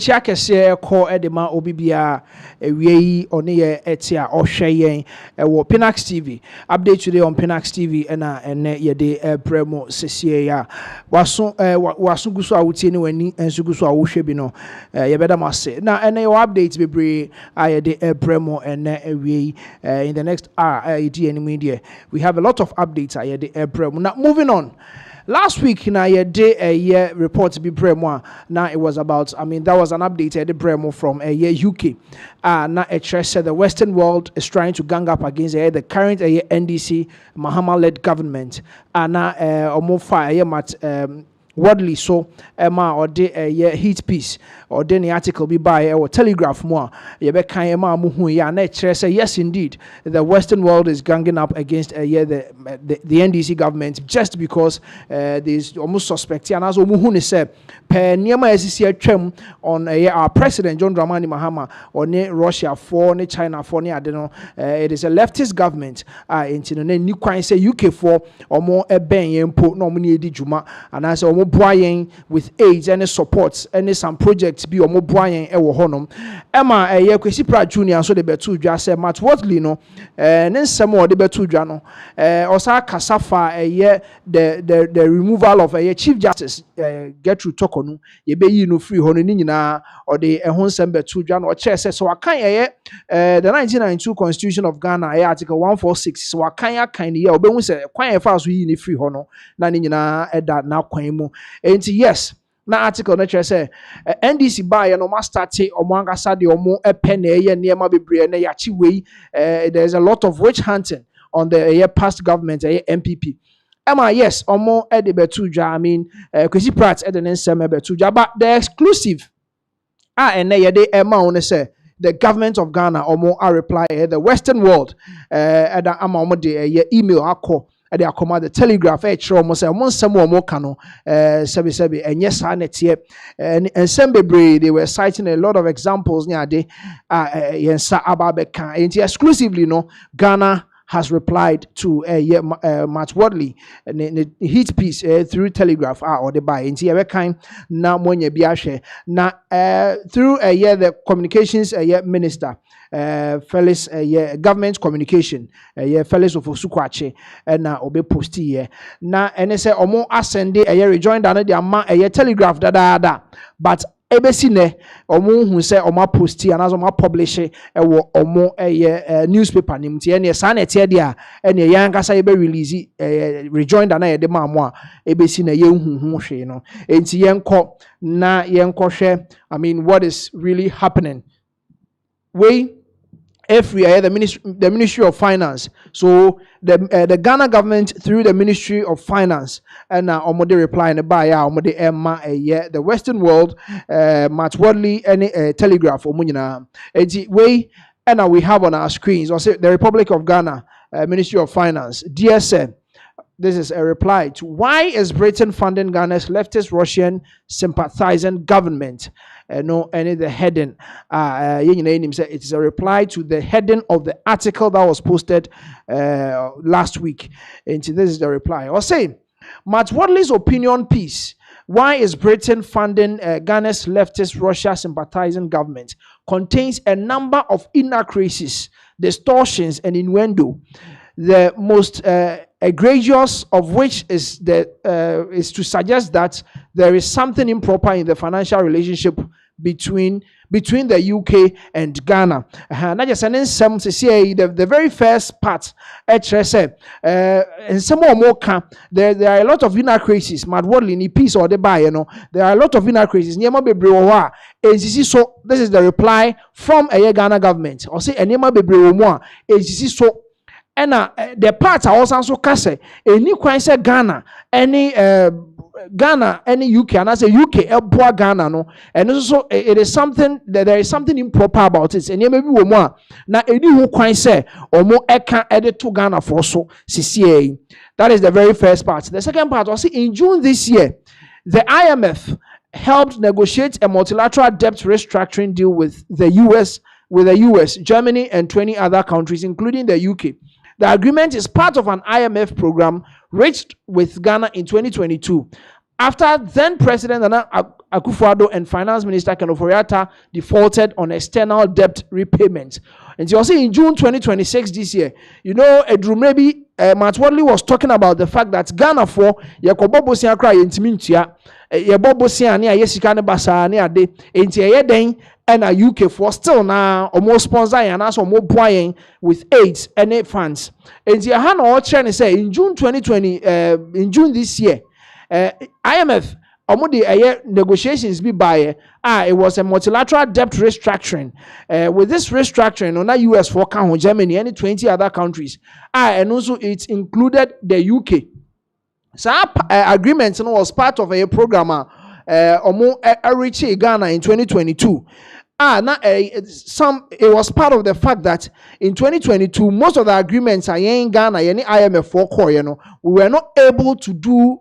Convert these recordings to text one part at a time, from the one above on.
chia kese ko edema obibia ewie one ye etia ohwe yen wo Pinaxtv. Update today on Pinaxtv na ene ye de premo sesie ya waso guso awutie ne wani enso guso awohwe bi no ye beda mase na ene your update bebre aye de premo ene ewie in the next hour media we have a lot of updates aye de premo. Now moving on. Last week, na ye did a year report be premo. Now it was about, that was an update the premo from a year UK. Now a church said the Western world is trying to gang up against the current NDC Mahama led government. Now omo fire mat Wadley so Emma or de a heat piece or the article be by or telegraph more. Ye be kan Emma muhu ya na say yes indeed the Western world is ganging up against the NDC government just because there's almost suspect and as muhu ne say per niema esisi atwam on our president John Dramani Mahama or ne Russia for ne China for ne adeno it is a leftist government into ne ni kwan say UK for or more ben yempo no mo ne edi djuma and as boying with aids and supports and some projects be or more boying ewo honom Emma Kwesi Pra Junior so de betu dwa say Matt Wortley no ne nsem o de betu dwa no osa kasafa the removal of Chief Justice Gertrude Tokonu ye be yi no free hono ni nyina or the ho nsem betu dwa no o che say so akan the 1992 Constitution of Ghana article 146 so akan ye obehu say kwan ye fa so yi ni free hono na ni nyina eda na kwan mu. And yes, na article na say NDC buy no ma start omo angasa de omo pen na ye niema bebre na ya chi wei there's a lot of witch hunting on the past government MPP. Yes, omo e de betu dwa Kwesi Pratt e de nsem e betu dwa but the exclusive and ye de on say the government of Ghana omo a reply the Western world and omo de email akọ they are command the telegraph almost some more cano sebi and yes and sembebre they were citing a lot of examples near de yensa ababeka and exclusively no Ghana has replied to Matt Wadley and hit piece through telegraph or the buy into a kind now monye biashe na through the communications minister Felix government communication Felix of Osukwache na obe posti here na ene say omo asende rejoinder na dia ma telegraph da but ebesi ne omo hu say omo posti and as omo publish ewo omo newspaper nim tie ne sa na tie dia ene yan kasa ye be release rejoinder na ye de ma mo a ebesi na ye hu hwe no enti yenko na yenko hwe what is really happening every the Ministry of Finance. So the Ghana government through the Ministry of Finance and omode reply in the buy omode emma the Western world Matt Wadley any telegraph omunyina way and we have on our screens or say the Republic of Ghana Ministry of Finance DSM. This is a reply to why is Britain funding Ghana's leftist Russian sympathizing government? No, any the heading. It is a reply to the heading of the article that was posted last week. And this is the reply. I'll say, Matt Wadley's opinion piece. Why is Britain funding Ghana's leftist Russia sympathizing government? Contains a number of inaccuracies, distortions, and innuendo. The most egregious of which is to suggest that there is something improper in the financial relationship between the UK and Ghana. Not just some say the very first part. And some more there are a lot of inaccuracies. Matt Wadley in piece or the buy, there are a lot of inaccuracies. So this is the reply from a Ghana government. Or say so. And the parts are also case any kwan say Ghana any UK and as a UK elboa Ghana no and also it is something that there is something improper about it and maybe we more na any who kwan say omo eka edit to Ghana for so CCA. That is the very first part. The second part was in June this year the IMF helped negotiate a multilateral debt restructuring deal with the US, Germany and 20 other countries including the UK. The agreement is part of an IMF program reached with Ghana in 2022 after then President Nana Akufo-Addo and Finance Minister Ken Ofori-Atta defaulted on external debt repayment. And you see in June 2026 this year, you know, maybe Matt Wadley was talking about the fact that Ghana for Yakobo Bosia cry intimintia, Yabobo Bosia near Yesikane Basa near de, Intia Den and a UK for still now almost sponsor and also more buying with AIDS and funds. And the Hana or China say in June 2020, in June this year, IMF the negotiations be by it was a multilateral debt restructuring. With this restructuring, on the US for Germany and 20 other countries, and also it included the UK. So agreement was part of a program reach Ghana in 2022. It was part of the fact that in 2022, most of the agreements are in Ghana, any IMF for we were not able to do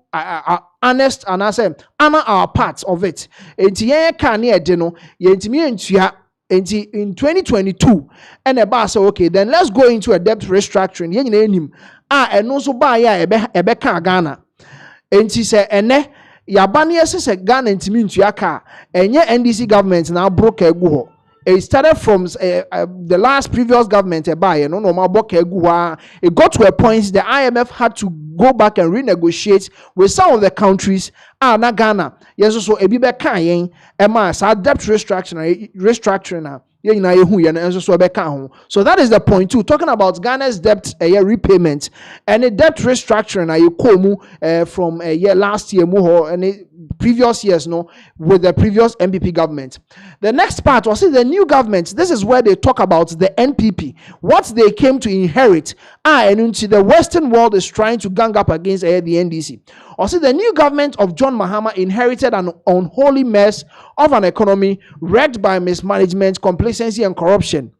honest and I say honor our parts of it. In 2022, and about so okay, then let's go into a debt restructuring. And also buy a Ghana. And she said, Yabani says Ghana intimintu ka enye NDC government now broke egu. It started from the last previous government it got to a point the IMF had to go back and renegotiate with some of the countries na Ghana. Yes, so ebi be kan yen sa debt restructuring so that is the point too. Talking about Ghana's debt repayment and a debt restructuring from last year and previous years with the previous MPP government. The next part was the new government. This is where they talk about the NPP, what they came to inherit. And into the Western world is trying to gang up against the NDC. Also, the new government of John Mahama inherited an unholy mess of an economy wrecked by mismanagement, complacency, and corruption.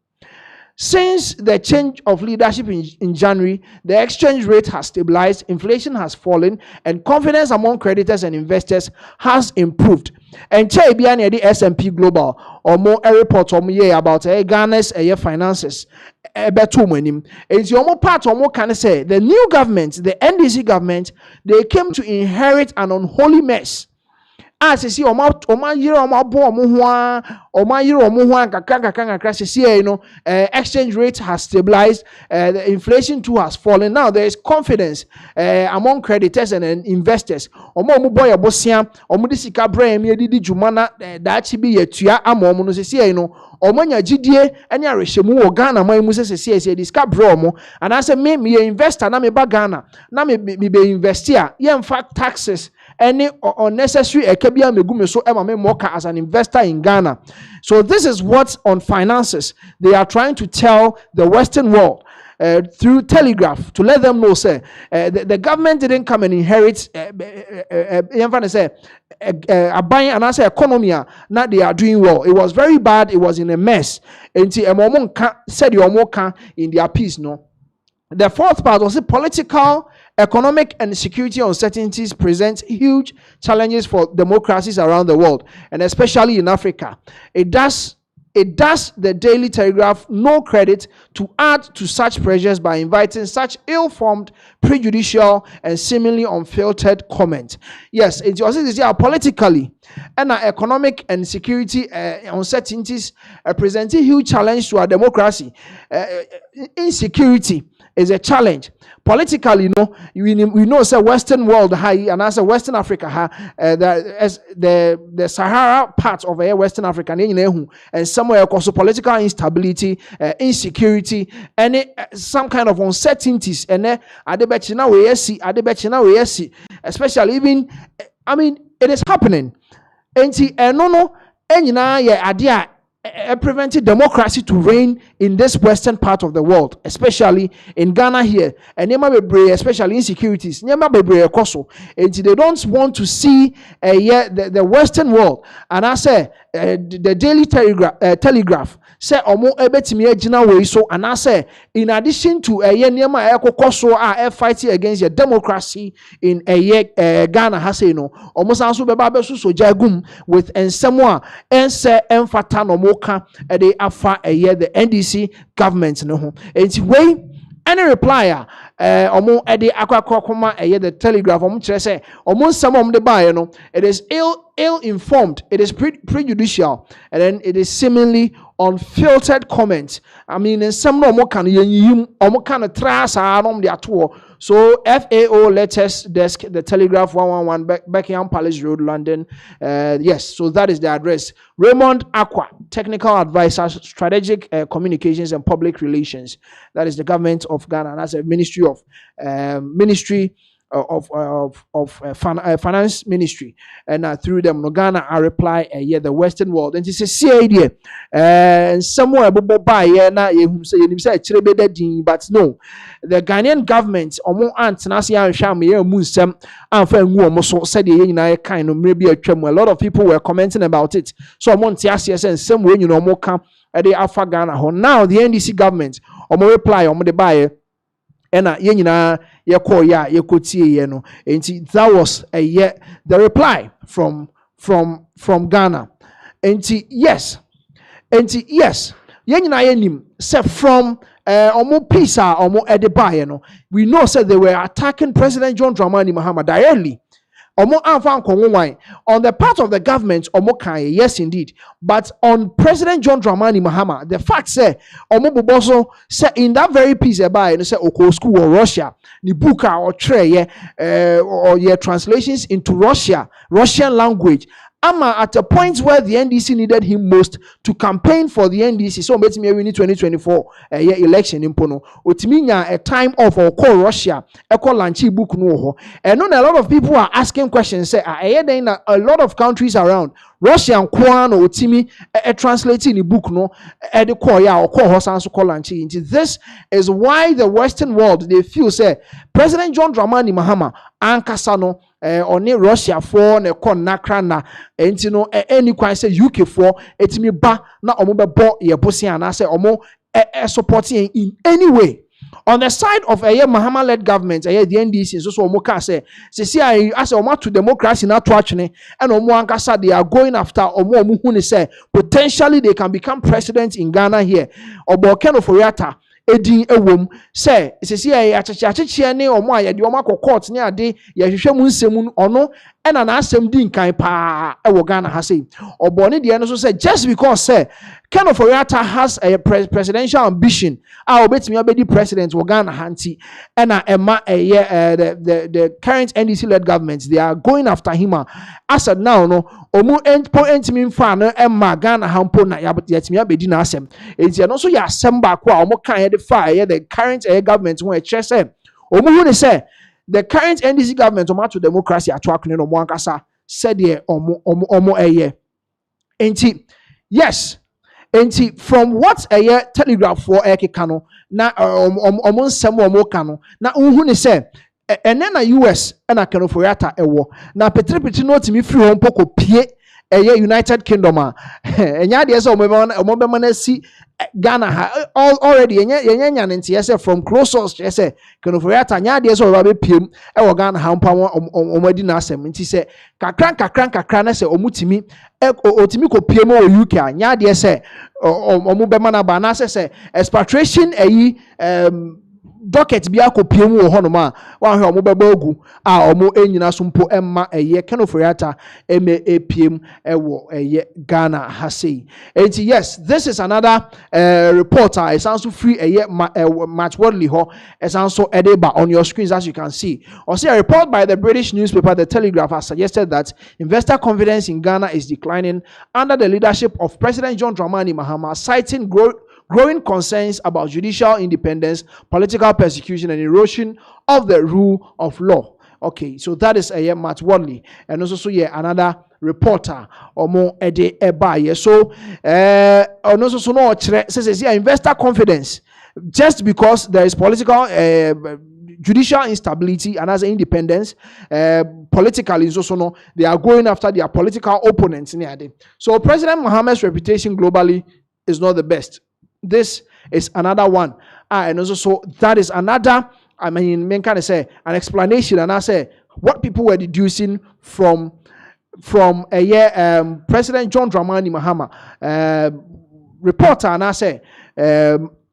Since the change of leadership in January, the exchange rate has stabilized, inflation has fallen, and confidence among creditors and investors has improved. And the S&P Global or more a report about Ghana's finances. And it's more part or more can say the new government, the NDC government, they came to inherit an unholy mess. As you see, exchange rate has stabilized, the inflation too has fallen. Now there is confidence among creditors and investors. Omanya GDA any areshemu o Ghana man mu se diska bro mo and I say me investor na me ba Ghana na me be investor ye in fact taxes any unnecessary ekebia megu me so ema me moka as an investor in Ghana. So this is what on finances they are trying to tell the Western world through telegraph to let them know say the government didn't come and inherit a buying and answer economy now they are doing well. It was very bad, it was in a mess until said in their piece. The fourth part was the political, economic, and security uncertainties present huge challenges for democracies around the world, and especially in Africa. It does the Daily Telegraph no credit to add to such pressures by inviting such ill-formed, prejudicial, and seemingly unfiltered comment. Yes, it was politically and economic and security uncertainties present a huge challenge to our democracy. Insecurity is a challenge. Politically, we know say Western world high and as a Western Africa the Sahara part of Western Africa and somewhere also political instability, insecurity, and some kind of uncertainties and especially even it is happening. Preventing democracy to reign in this western part of the world, especially in Ghana here, and especially insecurities. And they don't want to see the Western world. And I say the Daily Telegraph say so, and I say in addition to fighting against the democracy in Ghana has almost also so jagum with and someone and say the NDC government and way any reply omo ede akwa the Telegraph omo kire say omo nsam omo de buy no it is ill informed, it is prejudicial, and then it is seemingly unfiltered comment. I mean, in some no more can you omo kind of trasa no de ato. So FAO Latest Desk, the Telegraph 111 Buckingham Palace Road, London. Yes, so that is the address. Raymond Aqua, Technical Advisor, Strategic Communications and Public Relations. That is the government of Ghana. That's a Ministry of Finance Ministry, and through them no Ghana I reply the Western world, and it's a CID and somewhere by na say but no, the Ghanaian government omo antenasi anhwa me mu nsem amfa ngu omo so said ye kind of maybe a lot of people were commenting about it, so omo ntiase and some way omo ka e afa Ghana ho. Now the NDC government omo reply omo de buy and that was the reply from Ghana. And yes, say from omo peace omo edeba we know said they were attacking President John Dramani Mahama directly. On the part of the government, yes indeed. But on President John Dramani Mahama, the fact say, say in that very piece about say Oko school or Russia, Nibuka or Trey, or your translations into Russian language. Ama at a point where the NDC needed him most to campaign for the NDC, so we need 2024 election in Pono. Otiminya a time off or call Russia, a call Lanchi book no. And a lot of people are asking questions. Say, a lot of countries around Russia and Kwan or Otimi translating the book no, the call or call Hosan so call Lanchi. This is why the Western world they feel say President John Dramani Mahama Ankasano. Oni Russia for ne kon nakra na enti no any kwan say UK for etimi ba na omo bebo ye bosi ana say omo supporting in any way. On the side of a Mahama led government, the NDC so omo ka say see as omo to democracy na to achene and omo ankasa they are going after omo hu ne say potentially they can become president in Ghana here. Obo Ken Oforiatta edin ewom say sisi acheche ne omo ayede omo akọ court ne ade ye hwehwe mu nsem ono ena na asem din kan pa ewo Ghana ha say obone de no so say just because say Ken Oforiatta has a presidential ambition obetimi abedi president wo Ghana hanti ena ema the current NDC led government they are going after him as at now no omu entimi mfa no ema Ghana hampo na yatimi abedi na asem enti no so ya asem ba ko omo kan the current government when say omu say the current NDC government to democracy atwak ne no mo ankasa said ye omo enti yes enti from what Telegraph for kano na omo nsem omo kano na unhu ne say ene na US na Ken Oforiatta ewo na petri no timi free hom poko pie United Kingdom enya de say omo be man si Ghana already enya nti say from close source say Ken Oforiatta nya de say oba be piem e wo Ghana ha mpa omo adi na asem nti say kakran na say omutimi otimi ko piem o UK nya de say omo be man ba na say expatriation docket bi akopiem wo hono ma wa hwe omo beba ogu omo enyina so mpo emma Ken Oforiatta piem ewo Ghana hasei. And yes, this is another reporter. It's also free Match Worldly ho. It's also edeba on your screens as you can see. Also a report by the British newspaper The Telegraph has suggested that investor confidence in Ghana is declining under the leadership of President John Dramani Mahama, citing growing concerns about judicial independence, political persecution, and erosion of the rule of law. Okay, so that is Matt Wadley, and also another reporter omo ede eba. So also so no says investor confidence just because there is political judicial instability and as independence politically so no they are going after their political opponents. So President Mahama's reputation globally is not the best. This is another one. And also, so that is another, I mean, kind of say an explanation. And I say what people were deducing from President John Dramani Mahama reporter. And I say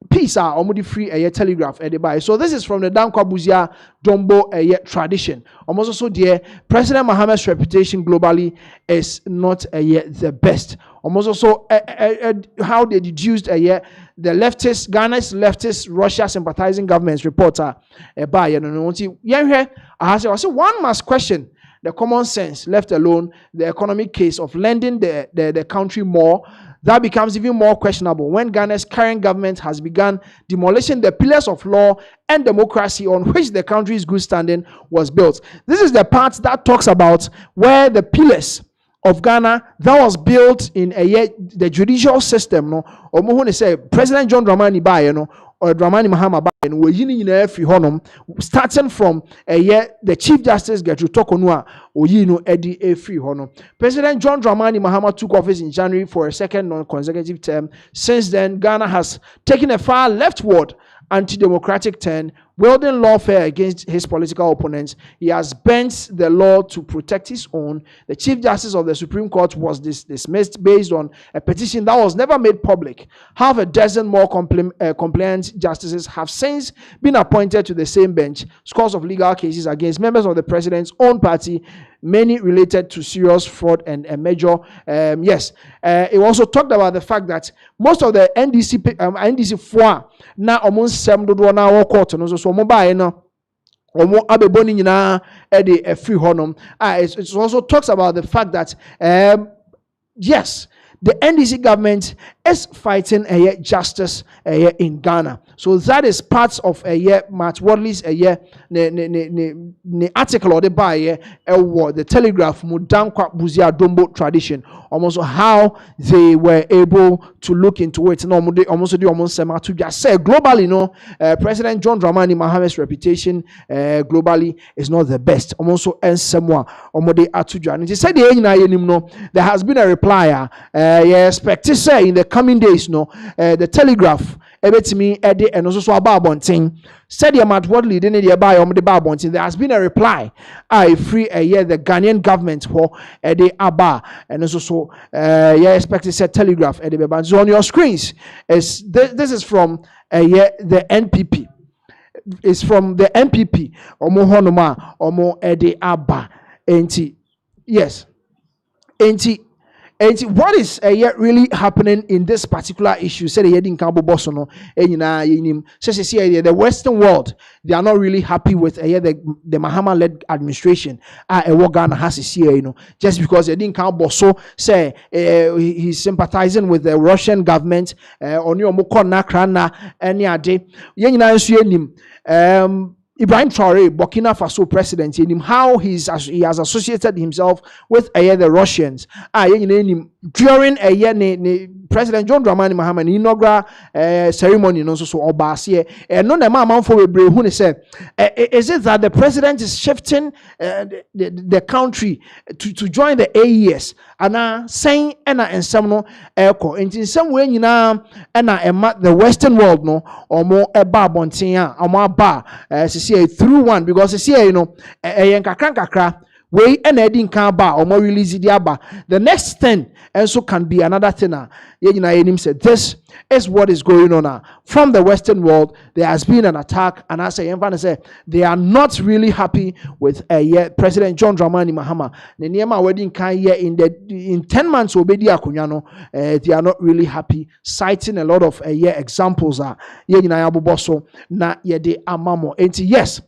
peace are almost free a telegraph at the buy. So this is from the Dankwa Buzia Dombo a tradition. Almost also dear President Mahama's reputation globally is not the best. Almost also how they deduced the leftist Ghana's leftist Russia sympathizing government's reporter by I say one must question the common sense, left alone the economic case of lending the country more. That becomes even more questionable when Ghana's current government has begun demolishing the pillars of law and democracy on which the country's good standing was built. This is the part that talks about where the pillars of Ghana that was built in the judicial system. No, or say President John Dramani Baye, no, or Dramani Mahama and we starting from the Chief Justice Gertrude Tokonua or Eddie Free Honor. President John Dramani Mahama took office in January for a second non-consecutive term. Since then, Ghana has taken a far leftward anti-democratic turn, wielding lawfare against his political opponents. He has bent the law to protect his own. The Chief Justice of the Supreme Court was dismissed based on a petition that was never made public. Half a dozen more compliant justices have since been appointed to the same bench. Scores of legal cases against members of the president's own party, many related to serious fraud and a major. It also talked about the fact that most of the NDC four now almost 7 do now court so mobile no omo abeboni nyina e de free honum. It also talks about the fact that yes, the NDC government is fighting justice in Ghana. So that is part of Matt Wadley's article or the buy the Telegraph Mudankwa Buzia Dombo tradition. Almost how they were able to look into it. No, almost to just say globally, no, President John Dramani Mahama's reputation globally is not the best. Almost and someone omode atuja. And he said there has been a reply. Expect to say in the coming days, no, the Telegraph ebetimi ede and also ababonting said the Matt Wadley didn't buy the babonting. There has been a reply. I free the Ghanaian government for ede aba and also expect to say Telegraph ede beban. So on your screens is this is from the NPP. It's from the NPP. Omo honoma omo ede aba enti yes enti. And what is really happening in this particular issue? Say the Western world, they are not really happy with the Mahama-led administration. Ghana has just because they didn't count Bosso say he's sympathizing with the Russian government. Ibrahim Traore, Burkina Faso president, how he has associated himself with the Russians. During President John Dramani Mahama inaugural ceremony, so Obasiye, and no man for a brave who said, is it that the president is shifting the country to join the AES? And saying and some echo in some way and the Western world no or more a bar bontia or more bar through one because kakra way and heading bar or more release the next 10 also can be another thing. Said this is what is going on now. From the Western world, there has been an attack, and as I say, they are not really happy with President John Dramani Mahama. The Niema wedding in 10 months obedi akunyano, they are not really happy, citing a lot of examples na yede amamo. And yes,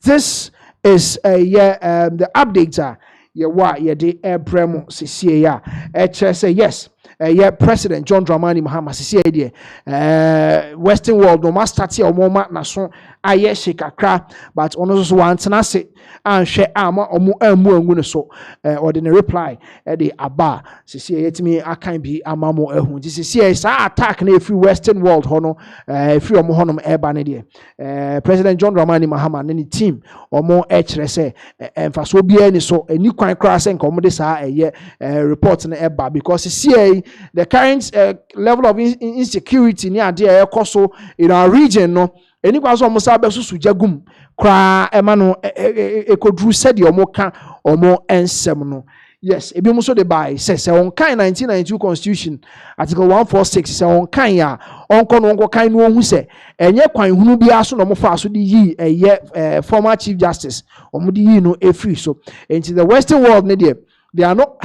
this is the update Bremo CCA say yes. President John Dramani Mahama CCA Western world no master tia omoma na so aye shekakra but ono so wantena se anhwe ama omo amu angu so ordinary reply the aba CCA yetimi akan bi amamo ehun CCA sa attack na every Western world hono every omo honom eba ne de President John Dramani Mahama ne team omo kire se emfaso bia ni so ani kwan kra se nkomo de sa report na eba because CCA the current level of insecurity near there also in our region no anybody so almost abesusu jagum kra emano ekodru said omo ka omo ensem no Yes, ebi mo so de buy says on kind 1992 constitution article 146 say on kind ya on kono onko kind no hu say enye kwan hunu bia so no mo fa so de yi former chief justice omo de yi no e free so into the western world ne de they are not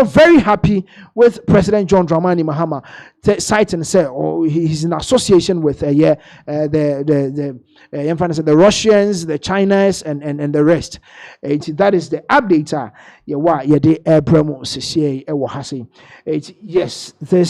very happy with President John Dramani Mahama citing say he's in association with the Russians, the Chinas, and the rest. That is the update. Yes, this